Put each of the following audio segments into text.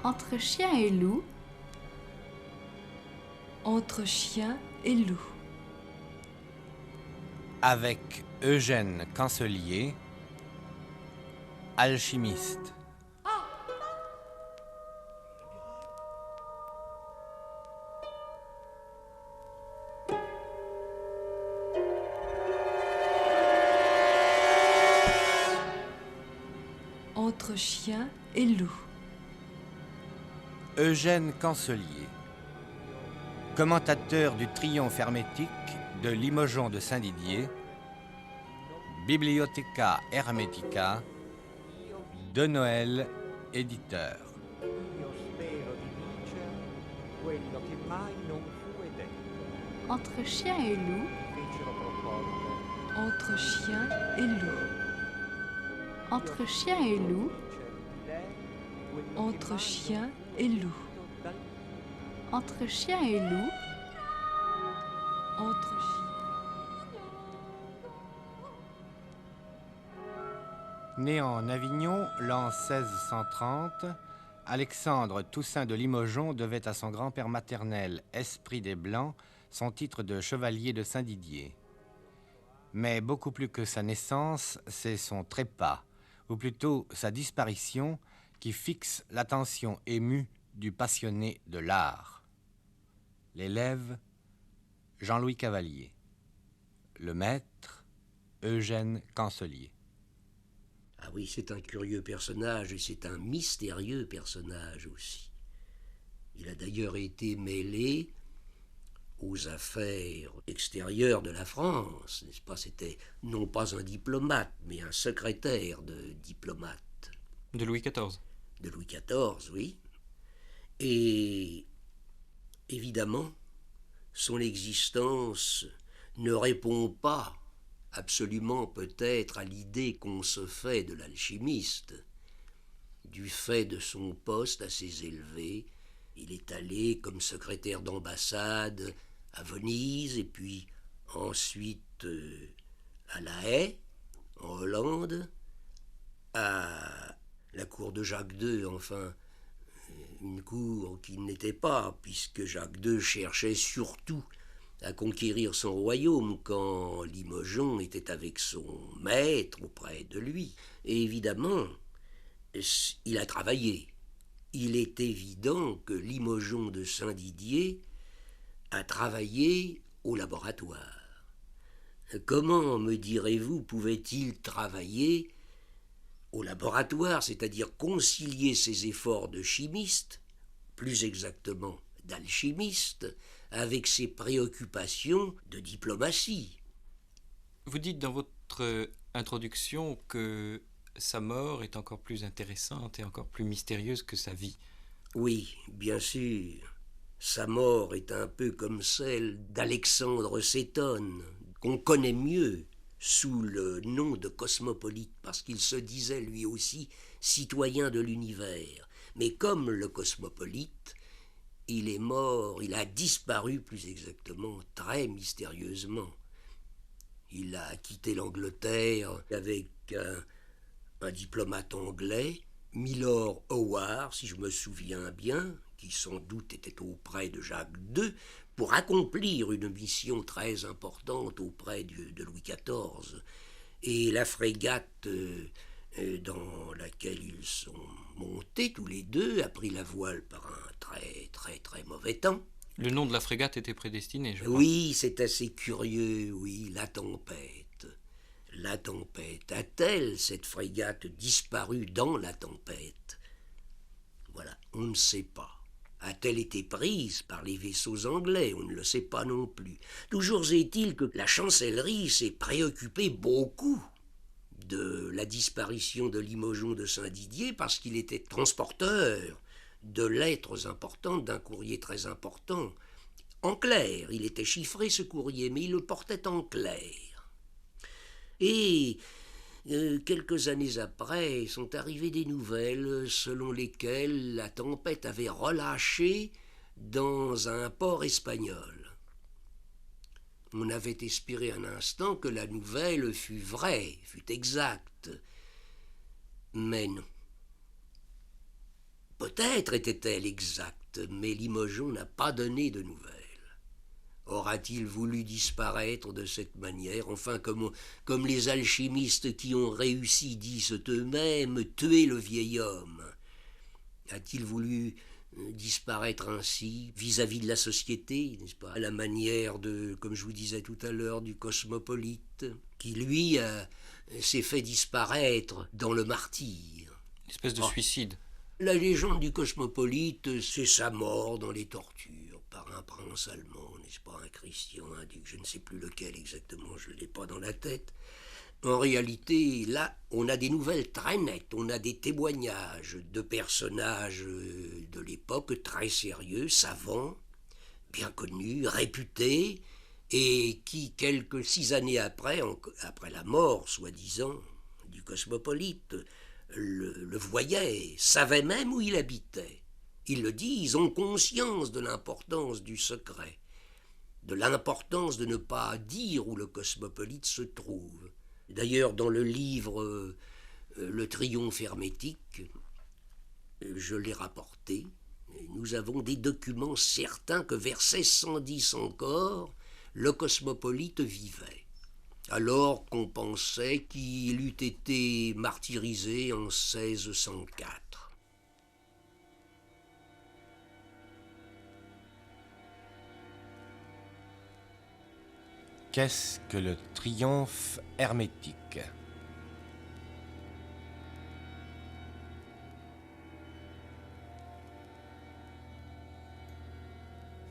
Entre chien et loup. Entre chien et loup. Avec Eugène Cancelier, alchimiste. Entre chien et loup. Eugène Cancelier, commentateur du Triomphe hermétique de Limogeon de Saint-Didier, Bibliotheca Hermetica, de Noël, éditeur. Io spero di vincere quello che mai non fu ed è. Entre chien et loup. Fecero proporre Entre chien et loup. Entre chien et loup. Entre chien et loup. Entre chien et loup. Entre chien. Né en Avignon l'an 1630, Alexandre Toussaint de Limogeon devait à son grand-père maternel, Esprit des Blancs, son titre de chevalier de Saint-Didier. Mais beaucoup plus que sa naissance, c'est son trépas, ou plutôt sa disparition, qui fixe l'attention émue du passionné de l'art. L'élève, Jean-Louis Cavalier. Le maître, Eugène Cancelier. Ah oui, c'est un curieux personnage et c'est un mystérieux personnage aussi. Il a d'ailleurs été mêlé aux affaires extérieures de la France, n'est-ce pas? C'était non pas un diplomate, mais un secrétaire de diplomate. De Louis XIV. De Louis XIV, oui. Et évidemment, son existence ne répond pas absolument peut-être à l'idée qu'on se fait de l'alchimiste. Du fait de son poste assez élevé, il est allé comme secrétaire d'ambassade à Venise et puis ensuite à La Haye, en Hollande, à la cour de Jacques II, enfin, une cour qui n'était pas, puisque Jacques II cherchait surtout à conquérir son royaume quand Limogeon était avec son maître auprès de lui. Et évidemment, il a travaillé. Il est évident que Limogeon de Saint-Didier a travaillé au laboratoire. Comment, me direz-vous, pouvait-il travailler au laboratoire, c'est-à-dire concilier ses efforts de chimiste, plus exactement d'alchimiste, avec ses préoccupations de diplomatie? Vous dites dans votre introduction que sa mort est encore plus intéressante et encore plus mystérieuse que sa vie. Oui, bien sûr. Sa mort est un peu comme celle d'Alexandre Cétone, qu'on connaît mieux sous le nom de cosmopolite, parce qu'il se disait lui aussi citoyen de l'univers. Mais comme le cosmopolite, il est mort, il a disparu plus exactement, très mystérieusement. Il a quitté l'Angleterre avec un diplomate anglais, Milord Howard, si je me souviens bien, qui sans doute était auprès de Jacques II, pour accomplir une mission très importante auprès de Louis XIV. Et la frégate dans laquelle ils sont montés tous les deux a pris la voile par un très très très mauvais temps. Le nom de la frégate était prédestiné, je crois. Oui, c'est assez curieux, oui, la tempête. La tempête. A-t-elle, cette frégate, disparu dans la tempête? Voilà, on ne sait pas. A-t-elle été prise par les vaisseaux anglais? On ne le sait pas non plus. Toujours est-il que la chancellerie s'est préoccupée beaucoup de la disparition de Limogeon de Saint-Didier parce qu'il était transporteur de lettres importantes, d'un courrier très important. En clair, il était chiffré ce courrier, mais il le portait en clair. Et quelques années après, sont arrivées des nouvelles selon lesquelles la tempête avait relâché dans un port espagnol. On avait espéré un instant que la nouvelle fût vraie, fût exacte. Mais non. Peut-être était-elle exacte, mais Limogeon n'a pas donné de nouvelles. Aura-t-il voulu disparaître de cette manière, enfin comme les alchimistes qui ont réussi disent eux-mêmes, tuer le vieil homme? A-t-il voulu disparaître ainsi vis-à-vis de la société, n'est-ce pas, à la manière de, comme je vous disais tout à l'heure, du cosmopolite, qui lui s'est fait disparaître dans le martyre. Une espèce de suicide. La légende du cosmopolite, c'est sa mort dans les tortures par un prince allemand, n'est-ce pas, un Christian, un duc, je ne sais plus lequel exactement, je ne l'ai pas dans la tête. En réalité, là, on a des nouvelles très nettes, on a des témoignages de personnages de l'époque très sérieux, savants, bien connus, réputés, et qui, quelques 6 années après la mort, soi-disant, du cosmopolite, le voyaient, savaient même où il habitait. Ils le disent, ont conscience de l'importance du secret, de l'importance de ne pas dire où le cosmopolite se trouve. D'ailleurs, dans le livre Le triomphe hermétique, je l'ai rapporté, nous avons des documents certains que vers 1610 encore, le cosmopolite vivait, alors qu'on pensait qu'il eût été martyrisé en 1604. Qu'est-ce que le triomphe hermétique?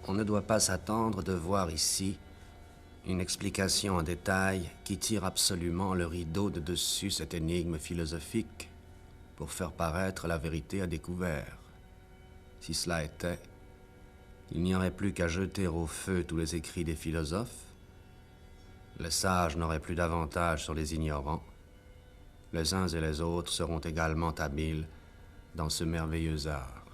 On ne doit pas s'attendre de voir ici une explication en détail qui tire absolument le rideau de dessus cette énigme philosophique pour faire paraître la vérité à découvert. Si cela était, il n'y aurait plus qu'à jeter au feu tous les écrits des philosophes. Les sages n'auraient plus d'avantage sur les ignorants. Les uns et les autres seront également habiles dans ce merveilleux art.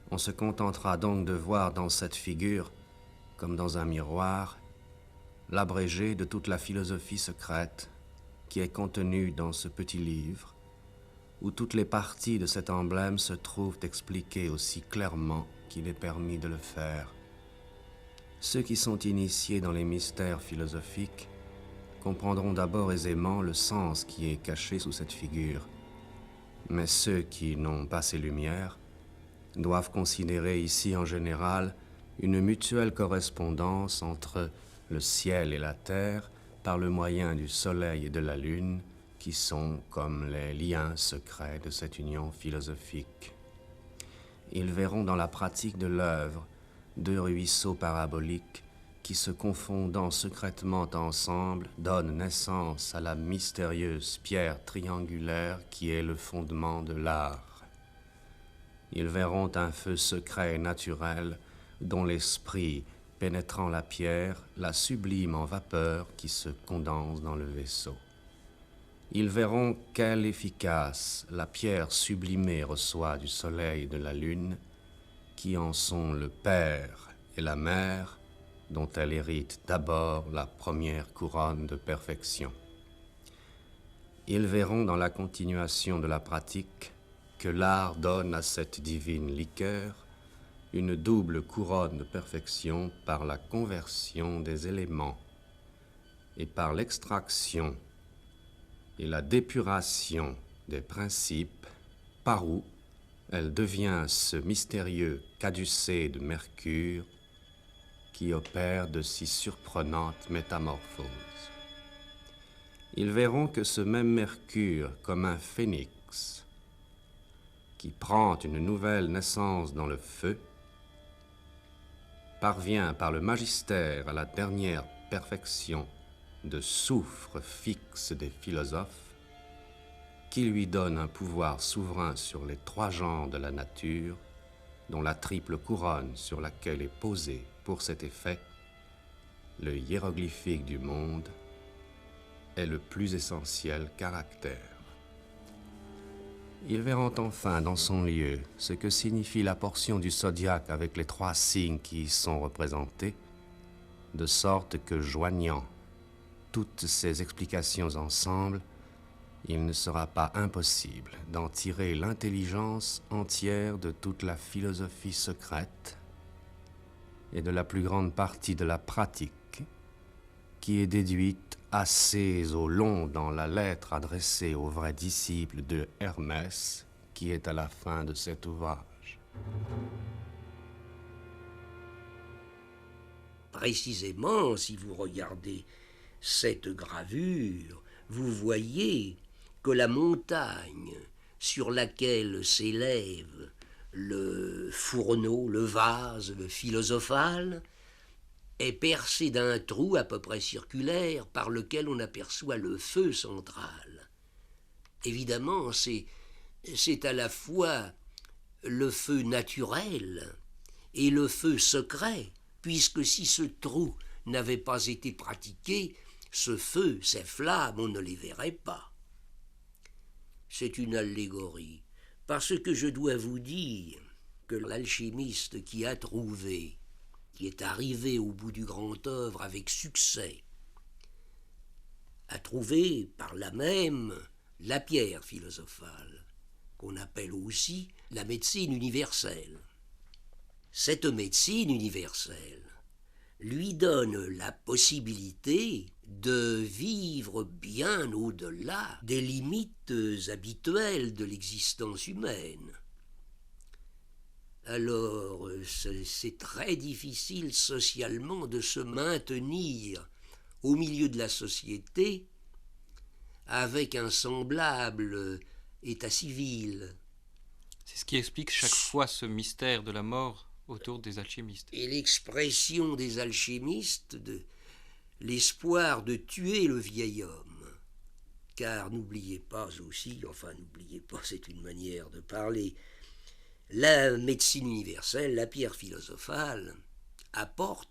On se contentera donc de voir dans cette figure, comme dans un miroir, l'abrégé de toute la philosophie secrète qui est contenue dans ce petit livre, où toutes les parties de cet emblème se trouvent expliquées aussi clairement qu'il est permis de le faire. Ceux qui sont initiés dans les mystères philosophiques comprendront d'abord aisément le sens qui est caché sous cette figure. Mais ceux qui n'ont pas ces lumières doivent considérer ici en général une mutuelle correspondance entre le ciel et la terre par le moyen du soleil et de la lune qui sont comme les liens secrets de cette union philosophique. Ils verront dans la pratique de l'œuvre 2 ruisseaux paraboliques qui, se confondant secrètement ensemble, donnent naissance à la mystérieuse pierre triangulaire qui est le fondement de l'art. Ils verront un feu secret et naturel dont l'esprit, pénétrant la pierre, la sublime en vapeur qui se condense dans le vaisseau. Ils verront quelle efficace la pierre sublimée reçoit du soleil et de la lune, qui en sont le père et la mère, dont elle hérite d'abord la première couronne de perfection. Ils verront dans la continuation de la pratique que l'art donne à cette divine liqueur une double couronne de perfection par la conversion des éléments et par l'extraction et la dépuration des principes par où elle devient ce mystérieux caducée de mercure qui opère de si surprenantes métamorphoses. Ils verront que ce même mercure, comme un phénix, qui prend une nouvelle naissance dans le feu, parvient par le magistère à la dernière perfection de soufre fixe des philosophes, qui lui donne un pouvoir souverain sur les 3 genres de la nature, dont la triple couronne sur laquelle est posé pour cet effet le hiéroglyphique du monde est le plus essentiel caractère. Ils verront enfin dans son lieu ce que signifie la portion du zodiaque avec les 3 signes qui y sont représentés, de sorte que, joignant toutes ces explications ensemble, il ne sera pas impossible d'en tirer l'intelligence entière de toute la philosophie secrète et de la plus grande partie de la pratique qui est déduite assez au long dans la lettre adressée au vrai disciple de Hermès qui est à la fin de cet ouvrage. Précisément, si vous regardez cette gravure, vous voyez que la montagne sur laquelle s'élève le fourneau, le vase philosophal, est percée d'un trou à peu près circulaire par lequel on aperçoit le feu central. Évidemment, c'est à la fois le feu naturel et le feu secret, puisque si ce trou n'avait pas été pratiqué, ce feu, ces flammes, on ne les verrait pas. C'est une allégorie, parce que je dois vous dire que l'alchimiste qui a trouvé, qui est arrivé au bout du grand œuvre avec succès, a trouvé par là même la pierre philosophale, qu'on appelle aussi la médecine universelle. Cette médecine universelle lui donne la possibilité de vivre bien au-delà des limites habituelles de l'existence humaine. Alors, c'est très difficile socialement de se maintenir au milieu de la société avec un semblable état civil. C'est ce qui explique chaque fois ce mystère de la mort autour des alchimistes. Et l'expression des alchimistes de l'espoir de tuer le vieil homme. Car n'oubliez pas aussi, enfin n'oubliez pas, c'est une manière de parler, la médecine universelle, la pierre philosophale, apporte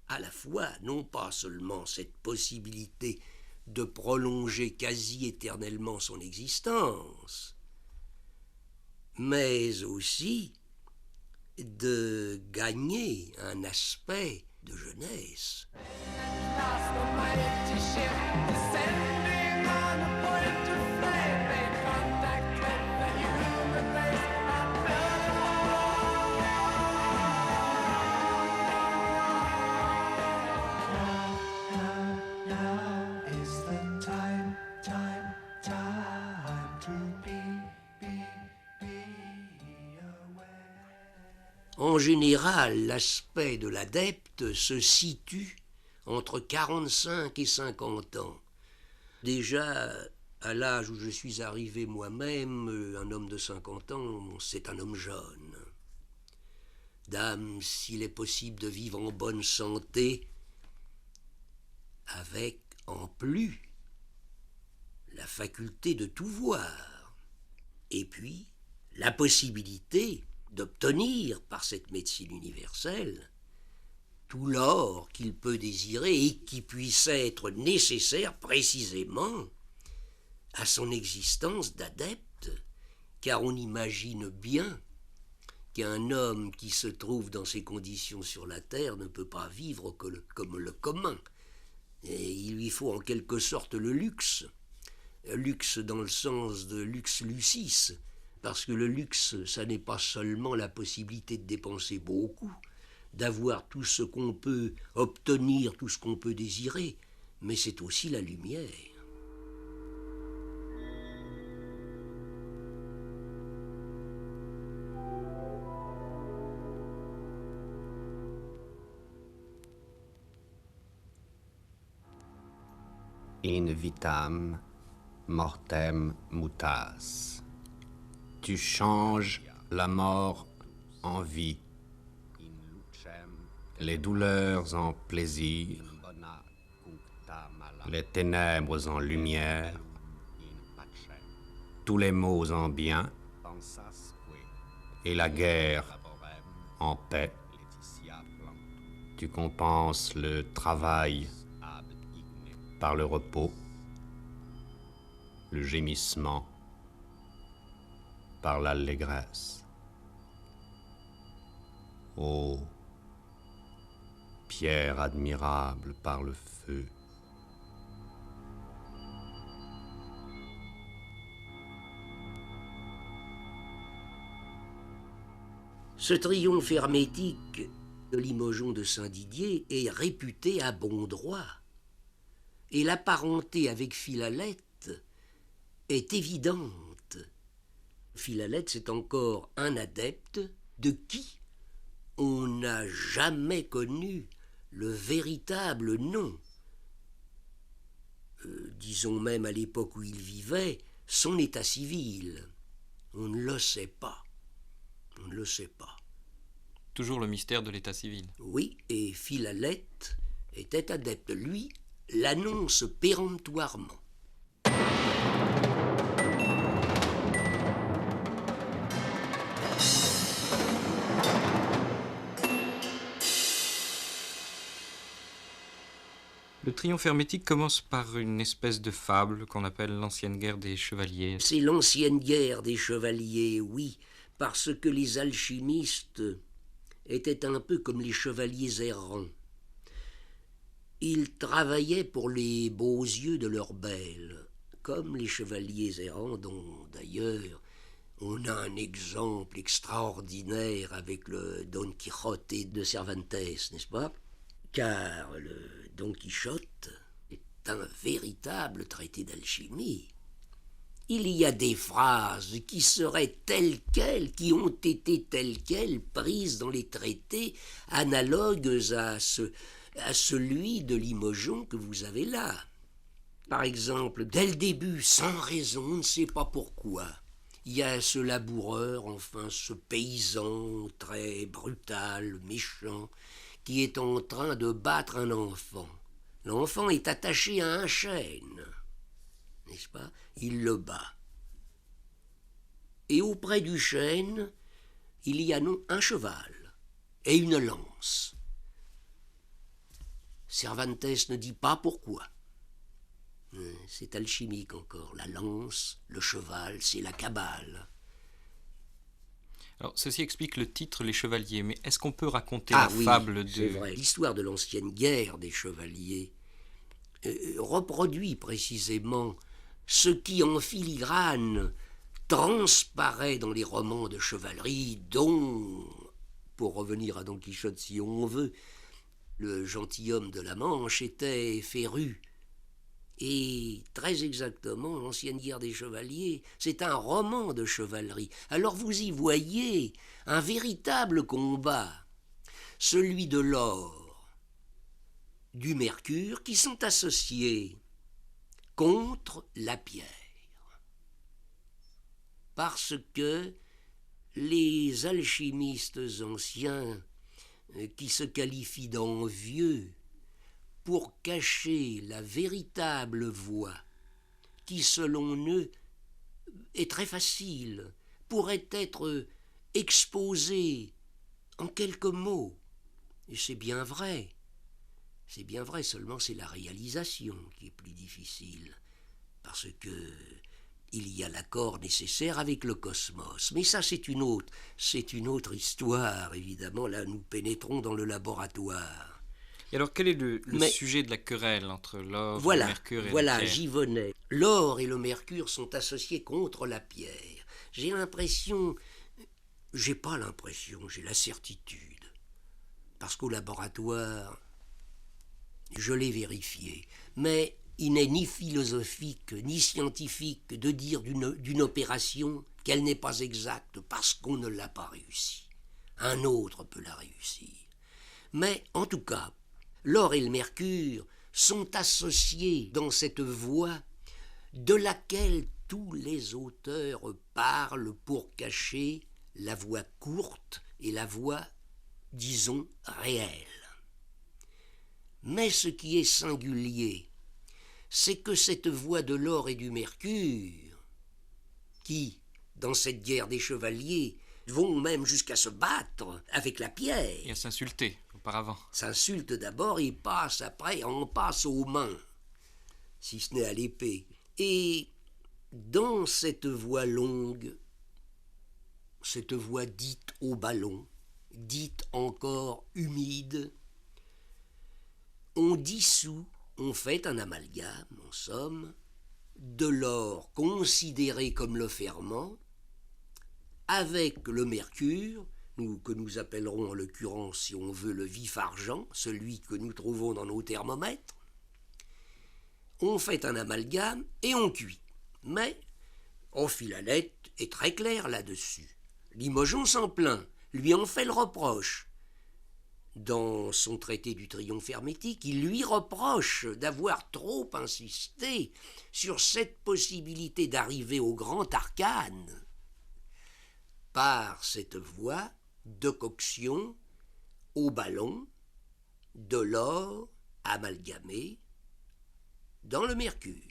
à la fois non pas seulement cette possibilité de prolonger quasi éternellement son existence, mais aussi de gagner un aspect de jeunesse. En général, l'aspect de l'adepte se situe entre 45 et 50 ans. Déjà, à l'âge où je suis arrivé moi-même, un homme de 50 ans, c'est un homme jeune. Dame, s'il est possible de vivre en bonne santé, avec, en plus, la faculté de tout voir, et puis la possibilité d'obtenir par cette médecine universelle tout l'or qu'il peut désirer et qui puisse être nécessaire précisément à son existence d'adepte, car on imagine bien qu'un homme qui se trouve dans ces conditions sur la terre ne peut pas vivre comme le commun. Et il lui faut en quelque sorte le luxe dans le sens de lux lucis, parce que le luxe, ça n'est pas seulement la possibilité de dépenser beaucoup, d'avoir tout ce qu'on peut obtenir, tout ce qu'on peut désirer, mais c'est aussi la lumière. In vitam mortem mutas. Tu changes la mort en vie, les douleurs en plaisir, les ténèbres en lumière, tous les maux en bien, et la guerre en paix. Tu compenses le travail par le repos, le gémissement par l'allégresse. Ô pierre admirable par le feu, Ce triomphe hermétique de Limogeon de Saint-Didier est réputé à bon droit. Et la parenté avec Philalèthe est évidente. Philalèthe, c'est encore un adepte de qui on n'a jamais connu le véritable nom. Disons même à l'époque où il vivait, son état civil. On ne le sait pas. On ne le sait pas. Toujours le mystère de l'état civil. Oui, et Philalèthe était adepte. Lui l'annonce péremptoirement. Le triomphe hermétique commence par une espèce de fable qu'on appelle l'ancienne guerre des chevaliers. C'est l'ancienne guerre des chevaliers, oui, parce que les alchimistes étaient un peu comme les chevaliers errants. Ils travaillaient pour les beaux yeux de leurs belles, comme les chevaliers errants dont, d'ailleurs, on a un exemple extraordinaire avec le Don Quichotte de Cervantes, n'est-ce pas? Car le Don Quichotte est un véritable traité d'alchimie. Il y a des phrases qui seraient telles quelles, qui ont été telles quelles, prises dans les traités analogues à celui de Limogeon que vous avez là. Par exemple, dès le début, sans raison, on ne sait pas pourquoi, il y a ce laboureur, enfin ce paysan très brutal, méchant, qui est en train de battre un enfant. L'enfant est attaché à un chêne, n'est-ce pas? Il le bat. Et auprès du chêne, il y a un cheval et une lance. Cervantes ne dit pas pourquoi. C'est alchimique encore. La lance, le cheval, c'est la cabale. Alors, ceci explique le titre Les Chevaliers, mais est-ce qu'on peut raconter oui, fable de... c'est vrai. L'histoire de l'ancienne guerre des chevaliers reproduit précisément ce qui en filigrane transparaît dans les romans de chevalerie dont, pour revenir à Don Quichotte si on veut, le gentilhomme de la Manche était féru. Et très exactement, l'ancienne guerre des chevaliers, c'est un roman de chevalerie. Alors vous y voyez un véritable combat, celui de l'or, du mercure, qui sont associés contre la pierre. Parce que les alchimistes anciens, qui se qualifient d'envieux, pour cacher la véritable voie, qui selon eux est très facile, pourrait être exposée en quelques mots. Et c'est bien vrai, seulement c'est la réalisation qui est plus difficile, parce que il y a l'accord nécessaire avec le cosmos. Mais ça, c'est une autre histoire, évidemment. Là, nous pénétrons dans le laboratoire. Et alors, quel est le sujet de la querelle entre l'or, le mercure et la pierre? Voilà, j'y venais. L'or et le mercure sont associés contre la pierre. J'ai pas l'impression, j'ai la certitude. Parce qu'au laboratoire, je l'ai vérifié. Mais il n'est ni philosophique, ni scientifique de dire d'une opération qu'elle n'est pas exacte parce qu'on ne l'a pas réussi. Un autre peut la réussir. Mais, en tout cas, l'or et le mercure sont associés dans cette voie de laquelle tous les auteurs parlent pour cacher la voie courte et la voie, disons, réelle. Mais ce qui est singulier, c'est que cette voie de l'or et du mercure, qui, dans cette guerre des chevaliers, vont même jusqu'à se battre avec la pierre. Et à s'insulter auparavant. S'insulte d'abord et passe après, on passe aux mains, si ce n'est à l'épée. Et dans cette voie longue, cette voie dite au ballon, dite encore humide, on dissout, on fait un amalgame, en somme, de l'or considéré comme le ferment, avec le mercure, que nous appellerons en l'occurrence, si on veut, le vif argent, celui que nous trouvons dans nos thermomètres. On fait un amalgame et on cuit. Mais Philalèthe est très clair là-dessus. Limogeon s'en plaint, lui en fait le reproche. Dans son traité du triomphe hermétique, il lui reproche d'avoir trop insisté sur cette possibilité d'arriver au grand arcane par cette voie de coction au ballon de l'or amalgamé dans le mercure.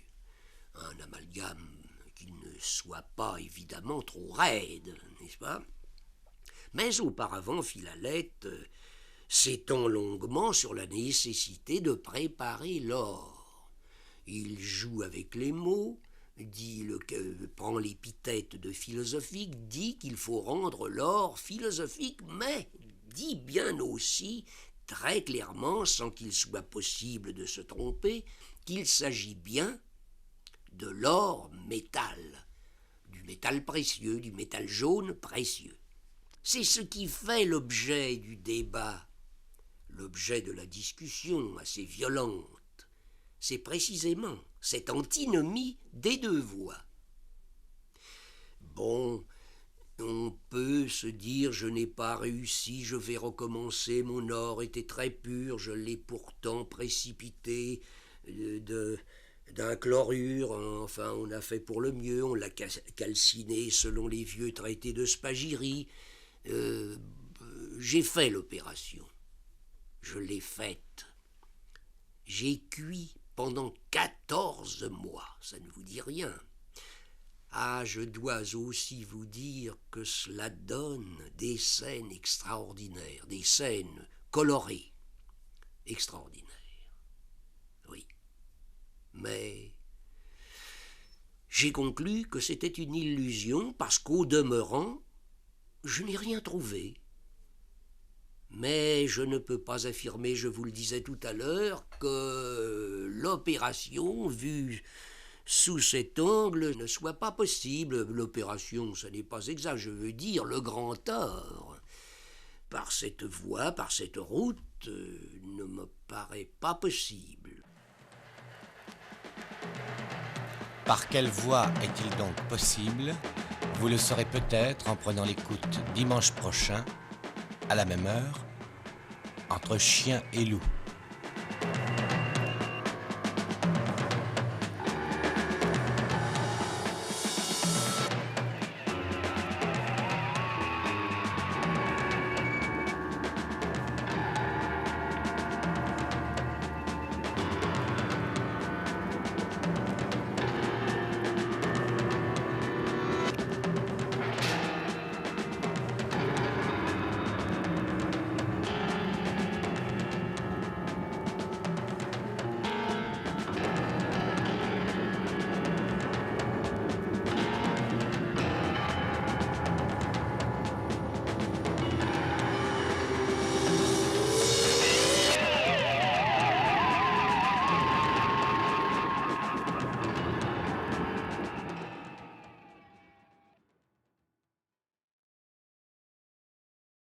Un amalgame qui ne soit pas évidemment trop raide, n'est-ce pas? Mais auparavant, Philalèthe s'étend longuement sur la nécessité de préparer l'or. Il joue avec les mots, prend l'épithète de philosophique, dit qu'il faut rendre l'or philosophique, mais dit bien aussi, très clairement, sans qu'il soit possible de se tromper, qu'il s'agit bien de l'or métal, du métal précieux, du métal jaune précieux. C'est ce qui fait l'objet du débat, l'objet de la discussion assez violente. C'est précisément cette antinomie des deux voies. Bon, on peut se dire, je n'ai pas réussi, je vais recommencer, mon or était très pur, je l'ai pourtant précipité d'un chlorure, enfin on a fait pour le mieux, on l'a calciné selon les vieux traités de spagyrie. J'ai fait l'opération, je l'ai faite. J'ai cuit pendant 14 mois, ça ne vous dit rien. Ah, je dois aussi vous dire que cela donne des scènes extraordinaires, des scènes colorées, extraordinaires. Oui. Mais j'ai conclu que c'était une illusion parce qu'au demeurant, je n'ai rien trouvé. Mais je ne peux pas affirmer, je vous le disais tout à l'heure, que l'opération, vue sous cet angle, ne soit pas possible. L'opération, ce n'est pas exact, je veux dire le grand tort. Par cette voie, par cette route, ne me paraît pas possible. Par quelle voie est-il donc possible? Vous le saurez peut-être en prenant l'écoute dimanche prochain, à la même heure, entre chien et loup.